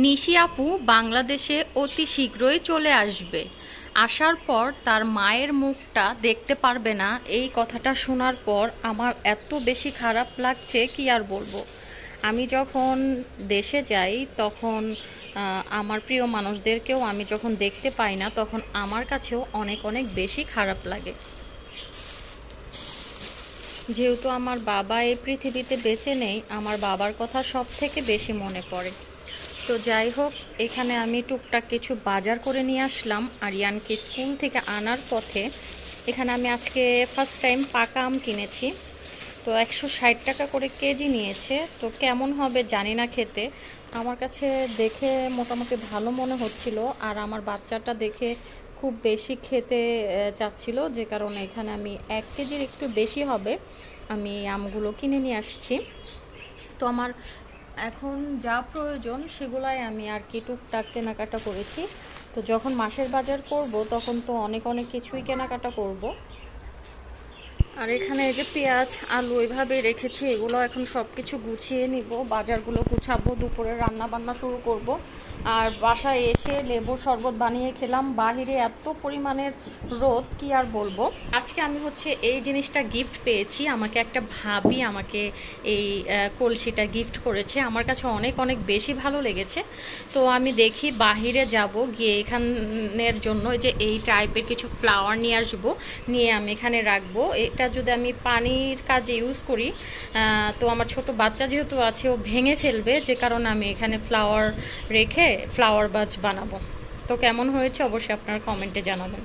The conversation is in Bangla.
নিশি আপু বাংলাদেশে অতি শীঘ্রই চলে আসবে। আসার পর তার মায়ের মুখটা দেখতে পারবে না, এই কথাটা শোনার পর আমার এত বেশি খারাপ লাগছে কি আর বলবো। আমি যখন দেশে যাই তখন আমার প্রিয় মানুষদেরকেও আমি যখন দেখতে পাই না, তখন আমার কাছেও অনেক অনেক বেশি খারাপ লাগে। যেহেতু আমার বাবা এই পৃথিবীতে বেঁচে নেই, আমার বাবার কথা সব থেকে বেশি মনে পড়ে। তো যাই হোক, এখানে আমি টুকটাক কিছু বাজার করে নিয়ে আসলাম আরিয়ানকে স্কুল থেকে আনার পথে। এখানে আমি আজকে ফার্স্ট টাইম পাকা আম কিনেছি। তো 160 টাকা করে কেজি নিয়েছে। তো কেমন হবে জানি না খেতে। আমার কাছে দেখে মোটামুটি ভালো মনে হচ্ছিল, আর আমার বাচ্চাটা দেখে খুব বেশি খেতে চাচ্ছিল, যে কারণে এখানে আমি 1 কেজির একটু বেশি হবে আমি আমগুলো কিনে নিয়ে আসছি। তো আমার এখন যা প্রয়োজন সেগুলাই আমি আর কি টুকটাক কেনাকাটা করেছি। তো যখন মাসের বাজার করব তখন তো অনেক অনেক কিছুই কেনাকাটা করব। আর এখানে এই যে পেঁয়াজ আলু এইভাবে রেখেছি, এগুলো এখন সব কিছু গুছিয়ে নিব, বাজারগুলো গুছাবো, দুপুরে রান্না বান্না শুরু করব। আর বাসায় এসে লেবুর শরবত বানিয়ে খেলাম। বাহিরে এত পরিমাণের রোদ কি আর বলবো। আজকে আমি হচ্ছে এই জিনিসটা গিফট পেয়েছি, আমাকে একটা ভাবি আমাকে এই কলসিটা গিফট করেছে। আমার কাছে অনেক অনেক বেশি ভালো লেগেছে। তো আমি দেখি বাহিরে যাব, গিয়ে এখানের জন্য যে এই টাইপের কিছু ফ্লাওয়ার নিয়ে আসবো, নিয়ে আমি এখানে রাখবো। এটা যদি আমি পানির কাজে ইউজ করি, তো আমার ছোট বাচ্চা যেহেতু আছে, ও ভেঙে ফেলবে, যে কারণে আমি এখানে ফ্লাওয়ার রেখে ফ্লাওয়ার বাজ বানাবো। তো কেমন হয়েছে অবশ্যই আপনার কমেন্টে জানাবেন।